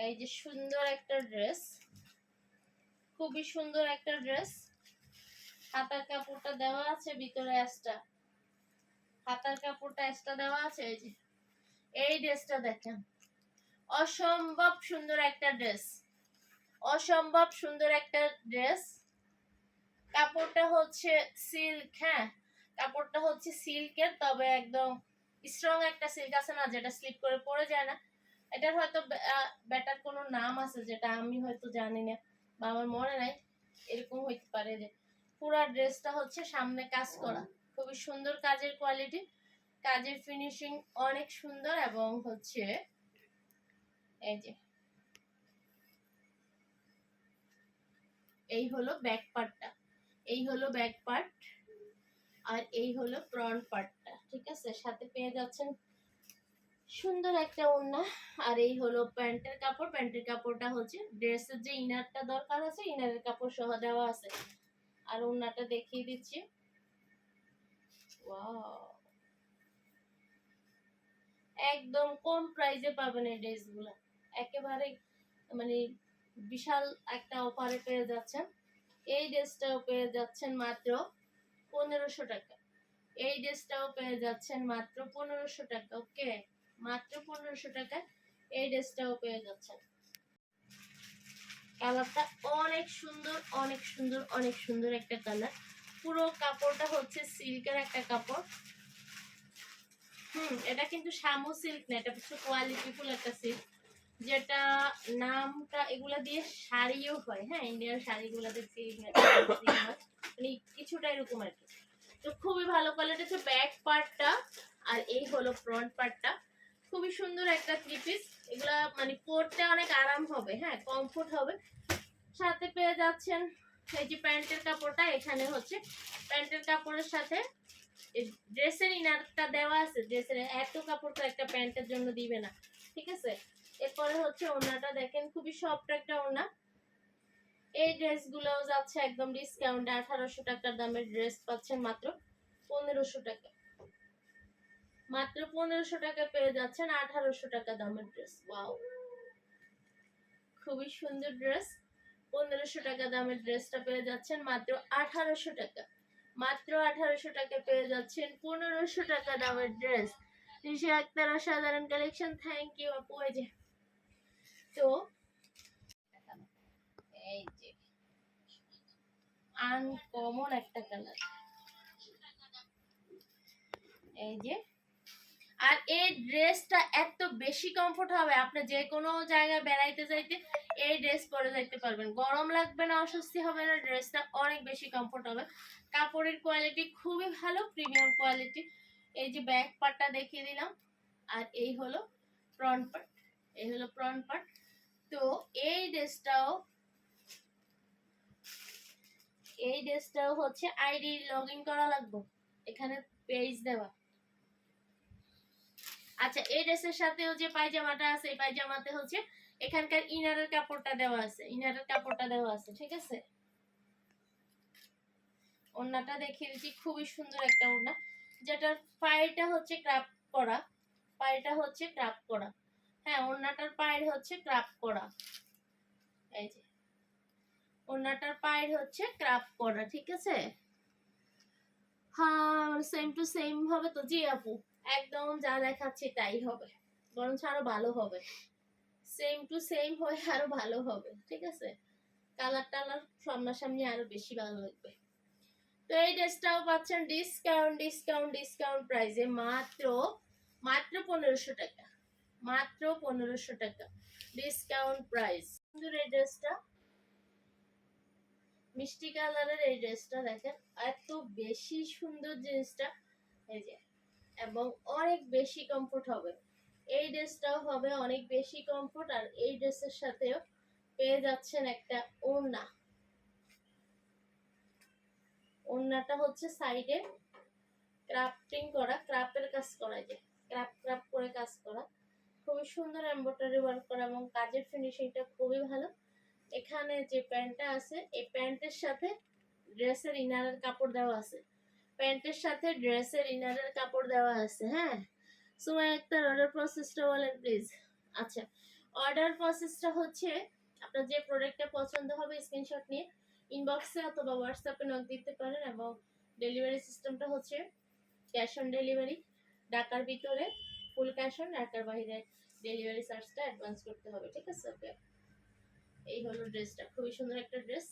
এই যে সুন্দর একটা ড্রেস, খুবই সুন্দর একটা ড্রেস। হাতার কাপড়টা দেওয়া আছে, ভিতরে এক্সট্রা হাতার কাপড়টা এক্সট্রা দেওয়া আছে। এই যে এই ড্রেসটা দেখেন, অসম্ভব সুন্দর একটা ড্রেস, অসম্ভব সুন্দর একটা ড্রেস। কাপড়টা হচ্ছে সিল্ক, হ্যাঁ কাপড়টা হচ্ছে সিল্কের, তবে একদম স্ট্রং একটা সিল্ক আছে না, যেটা স্লিপ করে পড়ে যায় না। এটার হয়তো বেটার কোনো নাম আছে যেটা আমি হয়তো জানি না বা আমার মনে নাই, এরকম হইতে পারে। যে পুরো ড্রেসটা হচ্ছে সামনে কাজ করা, খুবই সুন্দর কাজের কোয়ালিটি, কাজের ফিনিশিং অনেক সুন্দর। এবং হচ্ছে এই যে এই হলো ব্যাক পার্টটা, এই হলো ব্যাক পার্ট, আর এই হলো ফ্রন্ট পার্টটা, ঠিক আছে। সাথে পেয়ে যাচ্ছেন সুন্দর একটা ওড়না। আর এই হলো প্যান্টের কাপড়, প্যান্টের কাপড়টা হচ্ছে ড্রেসের যে ইনারটা দরকার আছে ইনারের কাপড় সহ দেওয়া আছে। আর ওড়নাটা দেখিয়ে দিচ্ছি, ওয়াও একদম কম প্রাইসে পাবেন এই ড্রেসগুলো, একেবারে মানে বিশাল একটা অফারে পেয়ে যাচ্ছেন। এই ড্রেসটাও পেয়ে যাচ্ছেন মাত্র 1500 টাকা, এই ড্রেসটাও পেয়ে যাচ্ছেন মাত্র 1500 টাকা। ওকে, মাত্র 1500 টাকা এই ড্রেসটাও পেয়ে যাচ্ছেন। কালারটা অনেক সুন্দর, অনেক সুন্দর, অনেক সুন্দর একটা কালার। পুরো কাপড়টা হচ্ছে সিল্কের একটা কাপড়। এটা কিন্তু শামু সিল্ক না, এটা হচ্ছে কোয়ালিটিফুল একটা সিল্ক, যেটা নামটা এগুলা দিয়ে শাড়িও হয়, হ্যাঁ ইন্ডিয়ান শাড়িগুলাতে সিল্ক মানে কিছুটা এরকম আর কি। তো খুবই ভালো কোয়ালিটি হচ্ছে ব্যাক পার্টটা, আর এই হলো ফ্রন্ট পার্টটা। খুবই সুন্দর একটা থ্রি পিস, এগুলা মানে পরতে অনেক আরাম হবে, হ্যাঁ কমফোর্ট হবে। সাথে পেয়ে যাচ্ছেন এই যে প্যান্টের কাপড়টা, এখানে হচ্ছে প্যান্টের কাপড়ের সাথে ড্রেসের ইনারটা দেওয়া আছে। ড্রেসের এত কাপড় তো একটা প্যান্টের জন্য দিবে না, ঠিক আছে। এরপরে হচ্ছে ওড়নাটা দেখেন, খুবই সফট একটা ওড়না। এই ড্রেসগুলোও যাচ্ছে একদম ডিসকাউন্টে, 1800 টাকার দামের ড্রেস পাচ্ছেন মাত্র 1500 টাকা, মাত্র 1500 টাকা পেয়ে যাচ্ছেন 1800 টাকা দামের ড্রেস। ওয়াও, খুবই সুন্দর ড্রেস। 1500 টাকা দামের ড্রেসটা পেয়ে যাচ্ছেন মাত্র 1800 টাকা, মাত্র 1800 টাকা পেয়ে যাচ্ছেন 1500 টাকা দামের ড্রেস। ঋষি আক্তার অসাধারণ কালেকশন, থ্যাংক ইউ আপু। এই যে তো এই যে আনকমন একটা কালার, এই যে। আর এই ড্রেসটা এত বেশি কমফোর্ট হবে, আপনি যে কোনো জায়গায় বেড়াইতে যাইতে এই ড্রেস পরে যাইতে পারবেন, গরম লাগবে না, অস্বস্তি হবে না। ড্রেসটা অনেক বেশি কমফোর্ট হবে, কাপড়ের কোয়ালিটি খুবই ভালো, প্রিমিয়াম কোয়ালিটি। এই যে ব্যাক পার্টটা দেখিয়ে দিলাম, আর এই হলো ফ্রন্ট পার্ট, এই হলো ফ্রন্ট পার্ট। তো এই ড্রেসটাও হচ্ছে আইডি লগ ইন করা লাগবে, এখানে পেজ দেওয়া। আচ্ছা, এই ড্রেসের সাথেও যে পায়জামাটা আছে, এই পায়জামাতে হচ্ছে এখানকার ইনারের কাপড়টা দেওয়া আছে, ইনারের কাপড়টা দেওয়া আছে, ঠিক আছে। ওড়নাটা দেখিয়ে দিচ্ছি, খুবই সুন্দর একটা ওড়না, যেটার পায়েটা হচ্ছে ক্রাফ করা, পায়েটা হচ্ছে ক্রাফ করা, হ্যাঁ ওড়নাটার পায়ের হচ্ছে ক্রাফ করা। এই যে ওড়নাটার পায়ের হচ্ছে ক্রাফ করা, ঠিক আছে। হ্যাঁ সেম টু সেম হবে তো? জি আপু, একদম যা দেখাচ্ছি তাই হবে, বরঞ্চ আরো ভালো হবে, সেম টু সেম হয়ে আরো ভালো হবে, ঠিক আছে। কালার টালার সামনাসামনি আরো বেশি ভালো লাগবে। তো এই ড্রেসটাও পাচ্ছেন ডিসকাউন্ট ডিসকাউন্ট ডিসকাউন্ট প্রাইসে, মাত্র মাত্র 1500 টাকা, মাত্র 1500 টাকা ডিসকাউন্ট প্রাইস। সুন্দর এই ড্রেসটা, মিষ্টি কালারের এই ড্রেসটা দেখেন, এত বেশি সুন্দর জিনিসটা, এই যে, এবং অনেক বেশি কমফোর্ট হবে। এই ড্রেসটাও হবে অনেক বেশি কমফোর্ট, আর এই ড্রেসের সাথেও পেয়ে যাচ্ছেন একটা ওড়না। ওড়নাটা হচ্ছে সাইডে ক্রাফটিং করা, ক্রাফের কাজ করা, যে ক্রাফ ক্রাফ করে কাজ করা, খুবই সুন্দর এমব্রয়ডারি ওয়ার্ক করা, এবং কাজের ফিনিশিংটা খুবই ভালো। এখানে যে প্যান্টটা আছে, এই প্যান্টের সাথে ড্রেসের ইনারের কাপড় দেওয়া আছে, প্যান্টের সাথে ড্রেসের ইনারের কাপড় দেওয়া আছে, হ্যাঁ। সুমাইয়া আক্তার, অর্ডার প্রসেসটা বলেন প্লিজ। আচ্ছা, অর্ডার প্রসেসটা হচ্ছে আপনার যে প্রোডাক্টটা পছন্দ হবে স্ক্রিনশট নিয়ে ইনবক্সে অথবা হোয়াটসঅ্যাপে নক দিতে পারেন, এবং ডেলিভারি সিস্টেমটা হচ্ছে ক্যাশ অন ডেলিভারি। ঢাকার ভিতরে ফুল ক্যাশ অন, ঢাকার বাইরে ডেলিভারি চার্জটা অ্যাডভান্স করতে হবে, ঠিক আছে? ওকে, এই হলো ড্রেসটা, খুবই সুন্দর একটা ড্রেস।